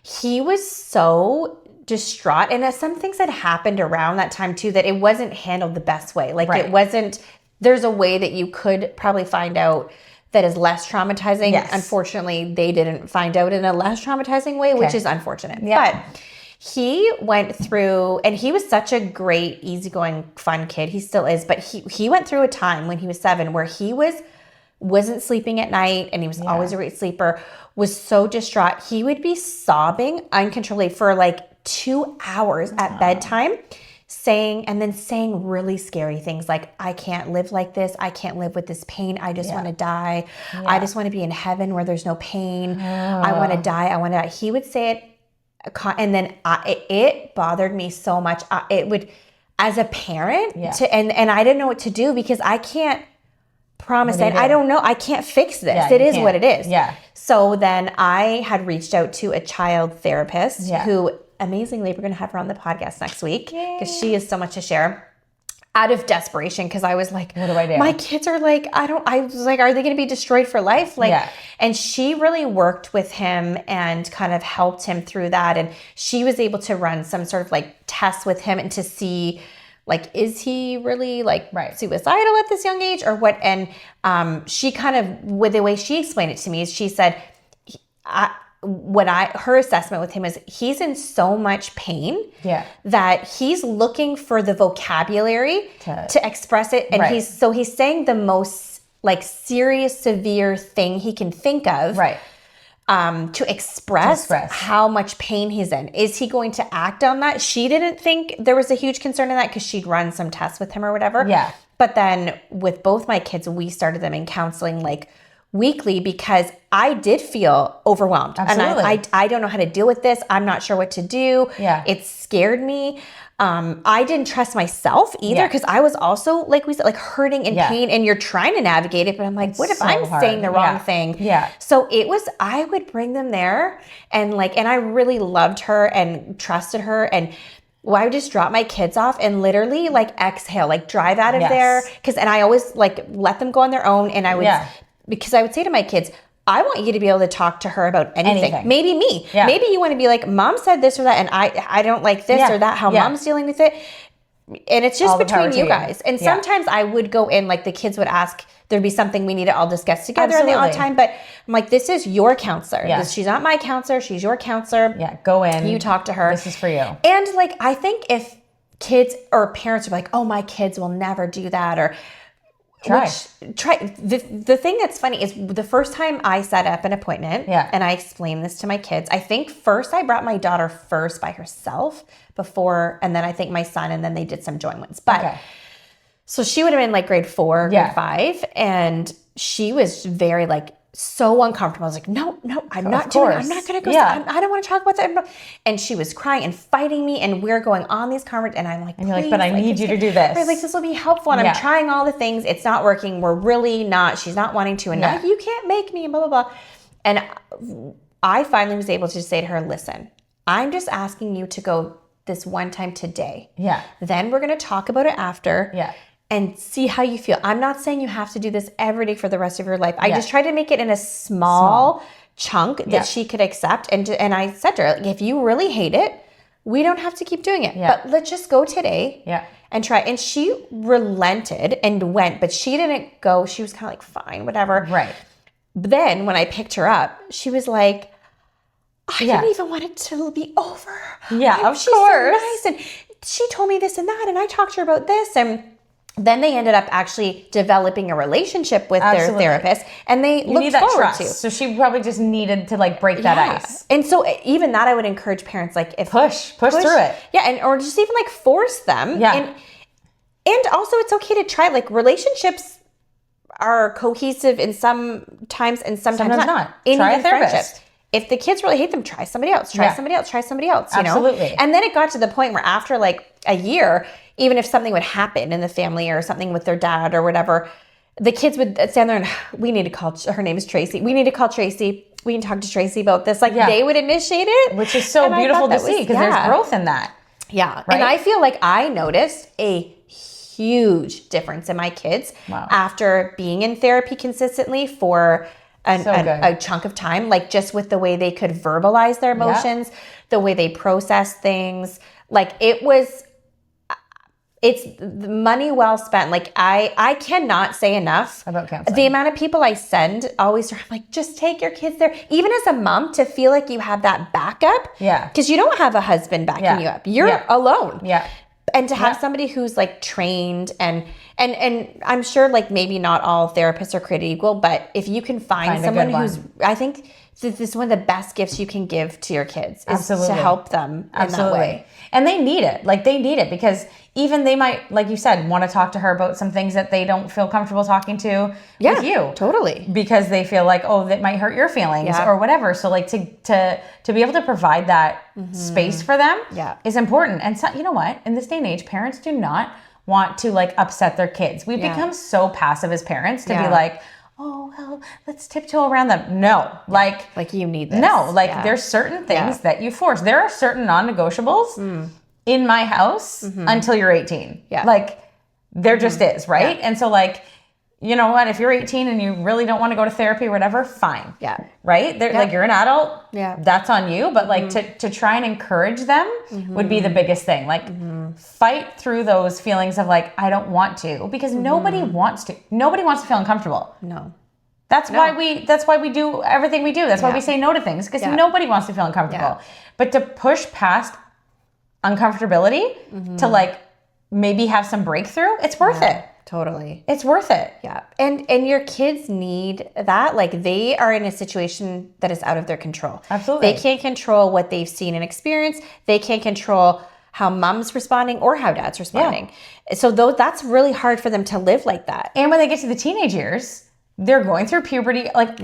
he was so distraught, and some things had happened around that time too that it wasn't handled the best way. Like it wasn't, there's a way that you could probably find out that is less traumatizing. Unfortunately, they didn't find out in a less traumatizing way, which is unfortunate. But he went through, and he was such a great, easygoing, fun kid. He still is, but he went through a time when he was 7 where he wasn't sleeping at night, and he was always a great sleeper, was so distraught. He would be sobbing uncontrollably for like 2 hours at bedtime, saying really scary things like, I can't live like this. I can't live with this pain. I just want to die. I just want to be in heaven where there's no pain. I want to die. I want to die. He would say it. And then it bothered me so much. It would, as a parent, and I didn't know what to do because I can't promise that. I don't know. I can't fix this. It is what it is. So then I had reached out to a child therapist who, amazingly, we're going to have her on the podcast next week because she has so much to share. Out of desperation, because I was like, what do I do? My kids are like, I was like, are they going to be destroyed for life? Like, and she really worked with him and kind of helped him through that. And she was able to run some sort of like tests with him and to see, like, is he really like suicidal at this young age or what? And she kind of, with the way she explained it to me, is she said, her assessment with him is he's in so much pain that he's looking for the vocabulary to express it. And he's saying the most like serious, severe thing he can think of to express how much pain he's in. Is he going to act on that? She didn't think there was a huge concern in that because she'd run some tests with him or whatever. But then with both my kids, we started them in counseling like weekly because I did feel overwhelmed. Absolutely. And I don't know how to deal with this. I'm not sure what to do. It scared me. I didn't trust myself either because I was also, like we said, like hurting and pain, and you're trying to navigate it, but I'm like, what if I'm saying the wrong thing? So it was, I would bring them there and I really loved her and trusted her, and I would just drop my kids off and literally like exhale, like drive out of there. And I always like let them go on their own, and I would, because I would say to my kids, I want you to be able to talk to her about anything. Maybe me. Maybe you want to be like, Mom said this or that, and I don't like this or that, how Mom's dealing with it. And it's just between you guys. And sometimes I would go in, like the kids would ask, there'd be something we need to all discuss together in the odd time. But I'm like, this is your counselor. She's not my counselor. She's your counselor. Go in. You talk to her. This is for you. And like, I think if kids or parents are like, oh, my kids will never do that, or Try. The thing that's funny is the first time I set up an appointment and I explained this to my kids, I think first I brought my daughter first by herself before, and then I think my son, and then they did some joint ones. But so she would have been like grade 4, grade 5, and she was very like so uncomfortable. I was like, no, I'm not going to go. I don't want to talk about that. And she was crying and fighting me, and we're going on these conversations, and I'm like, and you're like, but I need you to do this. Right, like, this will be helpful, and I'm trying all the things. It's not working. We're really not. She's not wanting to, and now you can't make me, and blah, blah, blah. And I finally was able to say to her, listen, I'm just asking you to go this one time today. Yeah. Then we're going to talk about it after. Yeah. And see how you feel. I'm not saying you have to do this every day for the rest of your life. I just try to make it in a small chunk that she could accept. And I said to her, like, if you really hate it, we don't have to keep doing it. But let's just go today and try. And she relented and went, but she didn't go. She was kind of like, fine, whatever. Right. But then when I picked her up, she was like, I didn't even want it to be over. Yeah, of course. So nice. And she told me this and that, and I talked to her about this, and then they ended up actually developing a relationship with their therapist, and they looked forward to. So she probably just needed to like break that ice. And so even that, I would encourage parents, like, if push through it. Yeah, and or just even like force them. Yeah. And also it's okay to try. Like, relationships are cohesive in some times and sometimes not. Try a therapist. If the kids really hate them, try somebody else. Try somebody else. You know? And then it got to the point where after like a year, even if something would happen in the family or something with their dad or whatever, the kids would stand there and, we need to call, her name is Tracy. We need to call Tracy. We can talk to Tracy about this. Like, they would initiate it. Which is so beautiful to see, because there's growth in that. Yeah. Right? And I feel like I noticed a huge difference in my kids after being in therapy consistently for a chunk of time, like just with the way they could verbalize their emotions, the way they process things. Like, it's money well spent. Like, I cannot say enough about counseling. The amount of people I send always, I'm like, just take your kids there. Even as a mom, to feel like you have that backup. Yeah. Because you don't have a husband backing you up. You're alone. Yeah. And to have somebody who's like trained and I'm sure, like, maybe not all therapists are created equal, but if you can find someone who's, I think this is one of the best gifts you can give to your kids is to help them in that way. And they need it. Like, they need it, because even they might, like you said, want to talk to her about some things that they don't feel comfortable talking to with you. Totally. Because they feel like, oh, that might hurt your feelings or whatever. So like to be able to provide that space for them is important. And so, you know what? In this day and age, parents do not want to like upset their kids. We've become so passive as parents to be like, oh, well, let's tiptoe around them. No, like you need this. No, like there's certain things that you force. There are certain non-negotiables in my house until you're 18. Yeah. Like, there just is, right? Yeah. And so, like, you know what? If you're 18 and you really don't want to go to therapy or whatever, fine. Yeah. Right? Like, you're an adult. Yeah. That's on you. But like to try and encourage them would be the biggest thing. Like, fight through those feelings of like, I don't want to, because nobody wants to. Nobody wants to feel uncomfortable. No. That's why we do everything we do. That's why we say no to things, because nobody wants to feel uncomfortable. Yeah. But to push past uncomfortability to like maybe have some breakthrough, it's worth it. Totally. It's worth it. Yeah. And your kids need that. Like, they are in a situation that is out of their control. Absolutely. They can't control what they've seen and experienced. They can't control how mom's responding or how dad's responding. Yeah. So that's really hard for them to live like that. And when they get to the teenage years, they're going through puberty. Like,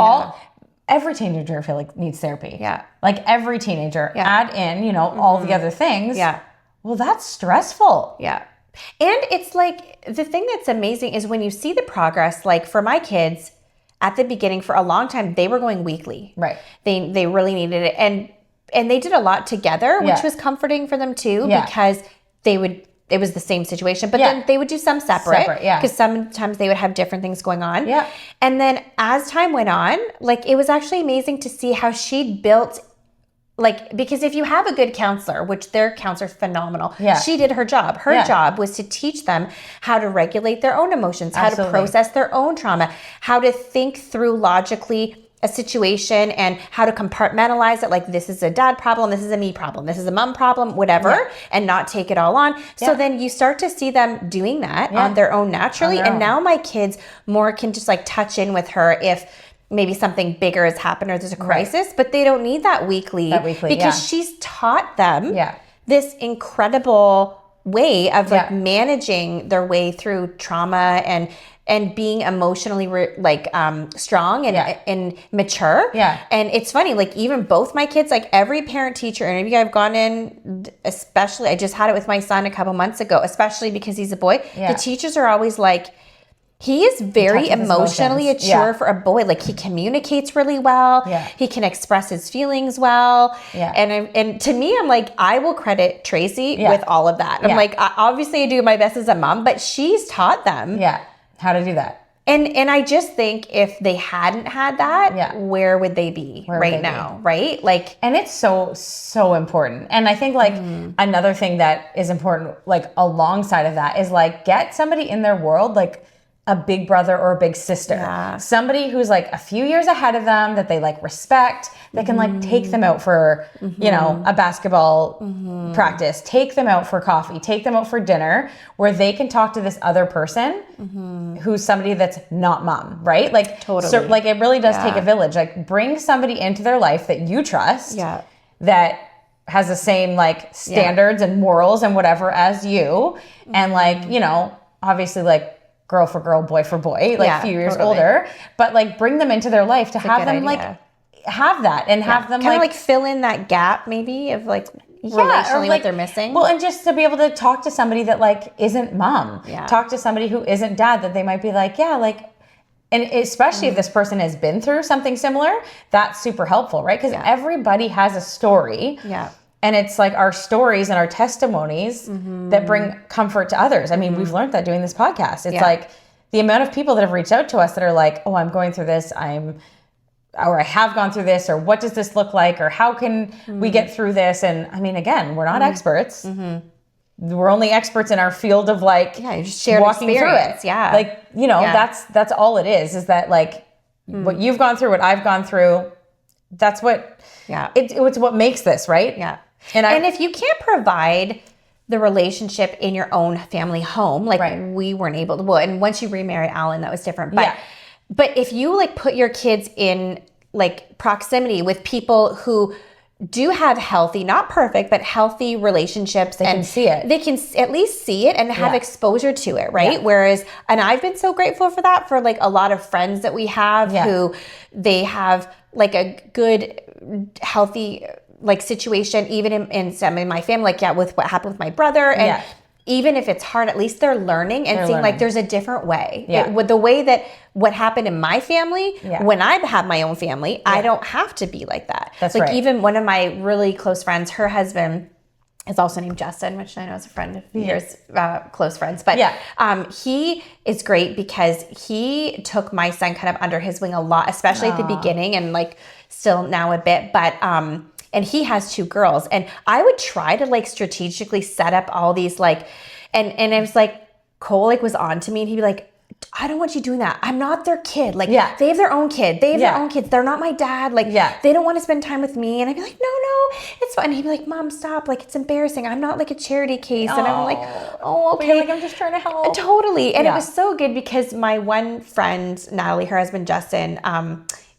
every teenager, I feel like, needs therapy. Yeah. Like, every teenager. Yeah. Add in, all the other things. Yeah. Well, that's stressful. Yeah. And it's like, the thing that's amazing is when you see the progress. Like, for my kids, at the beginning, for a long time, they were going weekly. Right. They really needed it. And they did a lot together, which was comforting for them too, because it was the same situation, but then they would do some separate, because sometimes they would have different things going on. Yeah. And then as time went on, like, it was actually amazing to see how she built, like, because if you have a good counselor, which their counselor's phenomenal, she did her job. Her job was to teach them how to regulate their own emotions, how to process their own trauma, how to think through logically a situation and how to compartmentalize it. Like, this is a dad problem, this is a me problem, this is a mom problem, whatever, and not take it all on. So then you start to see them doing that on their own naturally. And now my kids more can just like touch in with her if maybe something bigger has happened or there's a crisis, but they don't need that weekly because she's taught them this incredible way of like managing their way through trauma and being emotionally strong and mature. And it's funny, like even both my kids, like every parent teacher interview I've gone in, especially, I just had it with my son a couple months ago, especially because he's a boy. The teachers are always like, he is very emotionally mature for a boy. Like, he communicates really well. He can express his feelings well. And to me, I'm like, I will credit Tracy with all of that. I'm like, obviously I do my best as a mom, but she's taught them how to do that. And I just think if they hadn't had that, where would they be now? Right? Like, and it's so important. And I think like another thing that is important, like alongside of that, is like get somebody in their world, like a big brother or a big sister, somebody who's like a few years ahead of them that they like respect, that can like take them out for, you know, a basketball practice, take them out for coffee, take them out for dinner, where they can talk to this other person who's somebody that's not mom, right? Like, so, like it really does take a village. Like, bring somebody into their life that you trust, that has the same like standards and morals and whatever as you, and like, you know, obviously like girl for girl, boy for boy, like a few years older, but like bring them into their life to have them like have that and have them kind of like fill in that gap maybe of like relationally what they're missing. Well, and just to be able to talk to somebody that like isn't mom, talk to somebody who isn't dad, that they might be like, and especially if this person has been through something similar, that's super helpful, right? Because everybody has a story. And it's like our stories and our testimonies that bring comfort to others. I mean, we've learned that doing this podcast. It's like the amount of people that have reached out to us that are like, oh, I'm going through this. Or I have gone through this, or what does this look like? Or how can we get through this? And I mean, again, we're not experts. We're only experts in our field of like just shared walking experience. through it. Like, you know, that's all it is that like what you've gone through, what I've gone through, that's what, it's what makes this, right? And if you can't provide the relationship in your own family home, like we weren't able to, well, and once you remarried Alan, that was different. But if you like put your kids in like proximity with people who do have healthy, not perfect, but healthy relationships, they can see it. They can at least see it and have exposure to it, right? Whereas, and I've been so grateful for that, for like a lot of friends that we have who they have like a good, healthy like situation, even in some in my family, like with what happened with my brother, and even if it's hard, at least they're learning and seeing like there's a different way. With the way that what happened in my family, when I have my own family, I don't have to be like that. That's like right. Even one of my really close friends, her husband is also named Justin, which I know is a friend of yours, close friends. But he is great because he took my son kind of under his wing a lot, especially at the beginning, and like still now a bit. But and he has 2 girls, and I would try to like strategically set up all these like, and it was like Cole like was on to me, and he'd be like, I don't want you doing that. I'm not their kid. Like they have their own kid. They have their own kids. They're not my dad. Like they don't want to spend time with me. And I'd be like, no, it's fine. And he'd be like, Mom, stop. Like, it's embarrassing. I'm not like a charity case. And I'm like, oh, okay. Like, I'm just trying to help. Totally. And it was so good because my one friend, Natalie, her husband, Justin,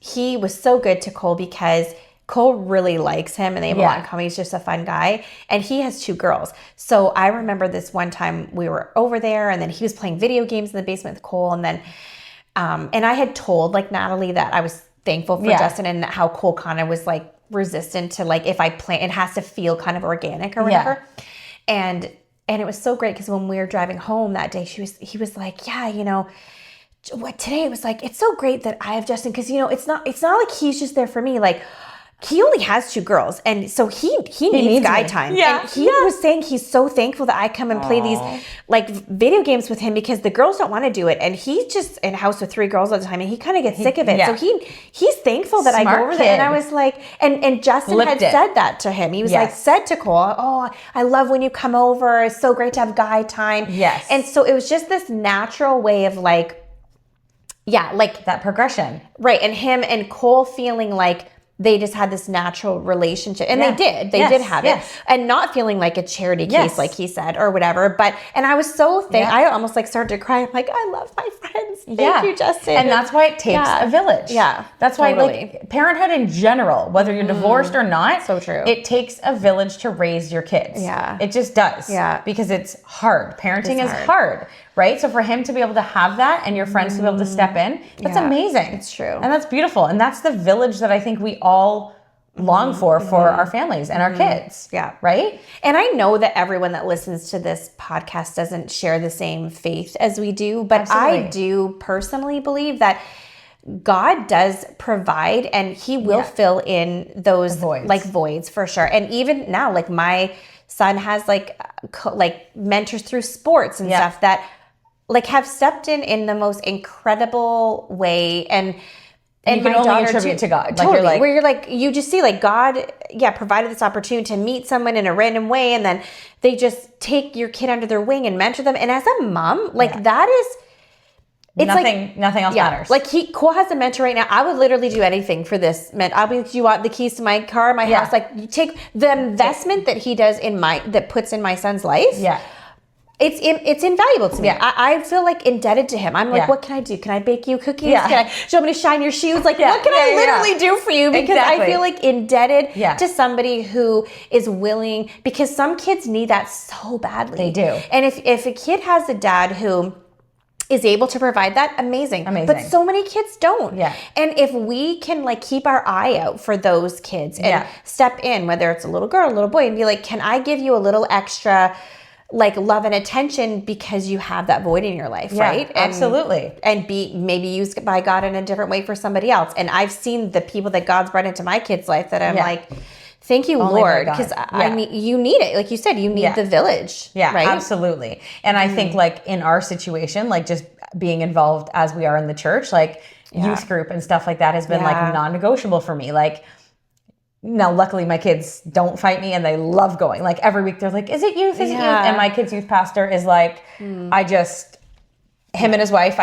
he was so good to Cole because Cole really likes him and they have a lot in common. He's just a fun guy. And he has 2 girls. So I remember this one time we were over there and then he was playing video games in the basement with Cole. And then, and I had told like Natalie that I was thankful for Justin and how Cole kind of was like resistant to like, if I plant, it has to feel kind of organic or whatever. And it was so great because when we were driving home that day, he was like, you know, what today it was like, it's so great that I have Justin. Cause you know, it's not like he's just there for me. Like, he only has 2 girls, and so he needs guy time. And he was saying he's so thankful that I come and play these like video games with him because the girls don't want to do it, and he's just in a house with 3 girls all the time, and he kind of gets sick of it. So he's thankful that I go over there, and I was like, and Justin had said that to him. He was like said to Cole, "Oh, I love when you come over. It's so great to have guy time." And so it was just this natural way of like like that progression. Right. And him and Cole feeling like they just had this natural relationship. And they did. They did have it. And not feeling like a charity case, like he said, or whatever. And I was so I almost like started to cry. I'm like, I love my friends. Thank you, Justin. And that's why it takes a village. Yeah. That's why like parenthood in general, whether you're divorced or not. So true. It takes a village to raise your kids. Yeah. It just does. Yeah. Because it's hard. Parenting is hard. Right? So for him to be able to have that and your friends to be able to step in, that's amazing. It's true. And that's beautiful. And that's the village that I think we all long for our families and our kids. Yeah. Right? And I know that everyone that listens to this podcast doesn't share the same faith as we do, but I do personally believe that God does provide and he will fill in those voids for sure. And even now, like my son has like mentors through sports and stuff that like have stepped in the most incredible way. And you can only attribute to God. Totally. Like where you're like, you just see like God, provided this opportunity to meet someone in a random way. And then they just take your kid under their wing and mentor them. And as a mom, like that is, it's nothing else matters. Like Cole has a mentor right now. I would literally do anything for this. I'll be like, you want the keys to my car, my house? Like you take the investment that he does that puts in my son's life. Yeah. It's invaluable to me. Yeah. I feel like indebted to him. I'm like, what can I do? Can I bake you cookies? Yeah. Do you want me to shine your shoes? Like, what can I literally do for you? Because I feel like indebted to somebody who is willing, because some kids need that so badly. They do. And if a kid has a dad who is able to provide that, amazing. But so many kids don't. Yeah. And if we can like keep our eye out for those kids and step in, whether it's a little girl, a little boy, and be like, can I give you a little extra like love and attention because you have that void in your life, right? Absolutely. And be maybe used by God in a different way for somebody else. And I've seen the people that God's brought into my kid's life that I'm like, thank you, only Lord, because I mean, you need it. Like you said, you need the village. Yeah, right? Absolutely. And I think like in our situation, like just being involved as we are in the church, like youth group and stuff like that has been like non-negotiable for me. Like, now, luckily, my kids don't fight me and they love going. Like every week, they're like, is it youth? Is it youth? And my kid's youth pastor is like, him and his wife,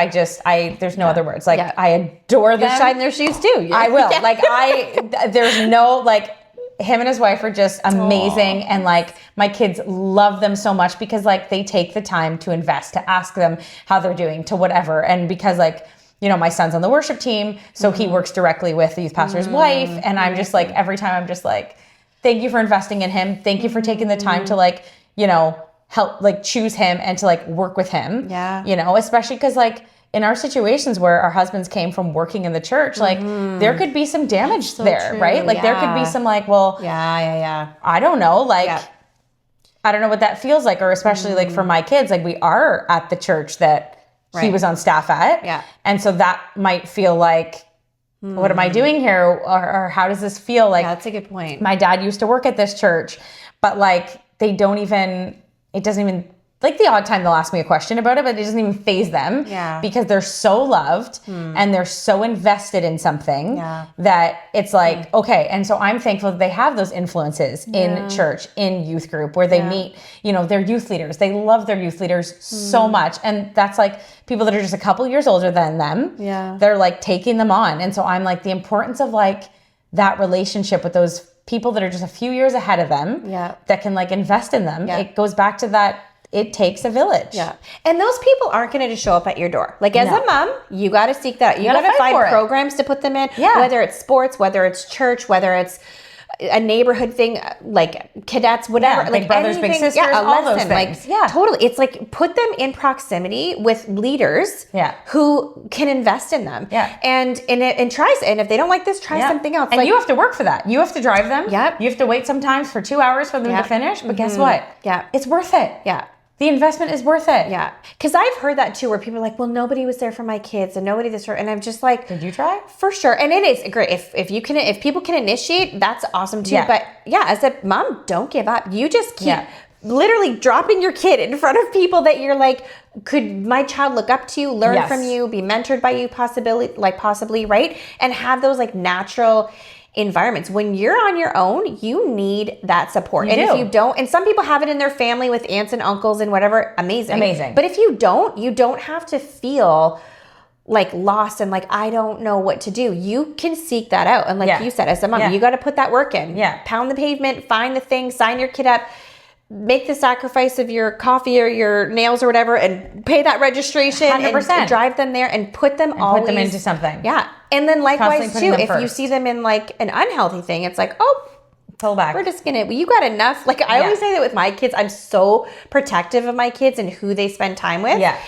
there's no other words. Like, I adore them. You shine their shoes too. I will. Like, there's no, like, him and his wife are just amazing. And like, my kids love them so much because like, they take the time to invest, to ask them how they're doing, to whatever. And because like, you know, my son's on the worship team, so he works directly with the youth pastor's wife. And I'm just like, every time I'm just like, thank you for investing in him. Thank you for taking the time to like, you know, help like choose him and to like work with him. Yeah. You know, especially because like in our situations where our husbands came from working in the church, like there could be some damage there, right? Like there could be some like, well, I don't know, like, I don't know what that feels like, or especially like for my kids, like we are at the church that he was on staff at. Yeah. And so that might feel like, what am I doing here? Or how does this feel? Like, that's a good point. My dad used to work at this church, but like, it doesn't even, like the odd time they'll ask me a question about it, but it doesn't even faze them because they're so loved and they're so invested in something that it's like, okay. And so I'm thankful that they have those influences in church, in youth group, where they meet, you know, their youth leaders. They love their youth leaders so much. And that's like people that are just a couple years older than them. Yeah. They're like taking them on. And so I'm like, the importance of like that relationship with those people that are just a few years ahead of them that can like invest in them. It goes back to that. It takes a village. Yeah. And those people aren't going to just show up at your door. Like as a mom, you got to seek that out. You got to find programs to put them in, whether it's sports, whether it's church, whether it's a neighborhood thing, like cadets, whatever. Like brothers, big sisters, all those things. Like, totally. It's like put them in proximity with leaders who can invest in them. Yeah. And try, and if they don't like this, try something else. And like, you have to work for that. You have to drive them. Yeah. You have to wait sometimes for 2 hours for them to finish. But guess what? Yeah. It's worth it. Yeah. The investment is worth it. Yeah. Because I've heard that too, where people are like, well, nobody was there for my kids and nobody this, and I'm just like, did you try? For sure. And it is great. If people can initiate, that's awesome too. Yeah. But yeah, as a mom, don't give up. You just keep literally dropping your kid in front of people that you're like, could my child look up to you, learn from you, be mentored by you, possibly, right? And have those like natural environments. When you're on your own, you need that support. If you don't, and some people have it in their family with aunts and uncles and whatever, amazing. But if you don't have to feel like lost and like, I don't know what to do, you can seek that out. And like you said, as a mom, you got to put that work in. Yeah. Pound the pavement, find the thing, sign your kid up, make the sacrifice of your coffee or your nails or whatever, and pay that registration 100%. and drive them there and put them put them into something. Yeah. And then likewise too, if first. you see them in like an unhealthy thing, it's like, oh, pull back. We're just gonna, you got enough. Like I always say that with my kids, I'm so protective of my kids and who they spend time with. Yeah.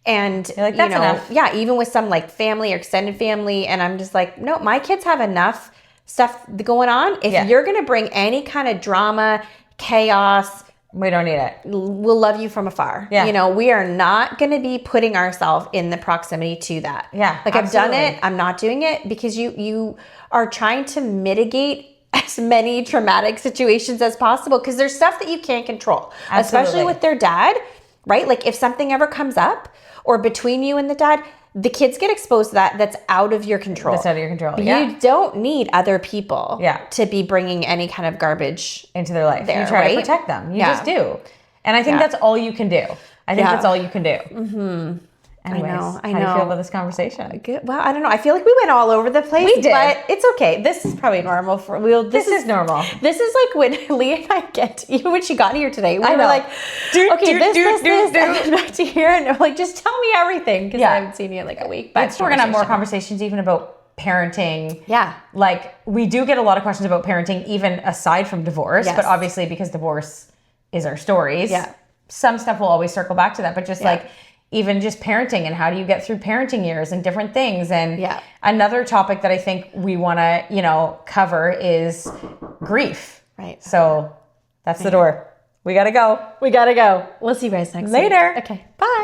And you're like, that's enough. Yeah, even with some like family or extended family. And I'm just like, no, my kids have enough stuff going on. If you're going to bring any kind of drama, chaos, we don't need it. We'll love you from afar. Yeah. We are not going to be putting ourselves in the proximity to that. Yeah. Like absolutely. I've done it. I'm not doing it because you are trying to mitigate as many traumatic situations as possible because there's stuff that you can't control, especially with their dad, right? Like if something ever comes up or between you and the dad, the kids get exposed to that's out of your control. That's out of your control. You don't need other people to be bringing any kind of garbage into their life. There, you try to protect them. You just do. And I think that's all you can do. That's all you can do. Mm-hmm. Anyways, I know. How do you feel about this conversation? Good. Well, I don't know. I feel like we went all over the place. We did. But it's okay. This is probably normal. This is normal. This is like when Leah and I even when she got here today, we were like, this, and then back to here. And we're like, just tell me everything because I haven't seen you in like a week. But we're going to have more conversations even about parenting. Yeah. Like we do get a lot of questions about parenting even aside from divorce. Yes. But obviously because divorce is our stories. Yeah. Some stuff will always circle back to that. But just like even just parenting and how do you get through parenting years and different things. And another topic that I think we want to, cover is grief. Right. So that's the door. We got to go. We'll see you guys next week. Later. Okay. Bye.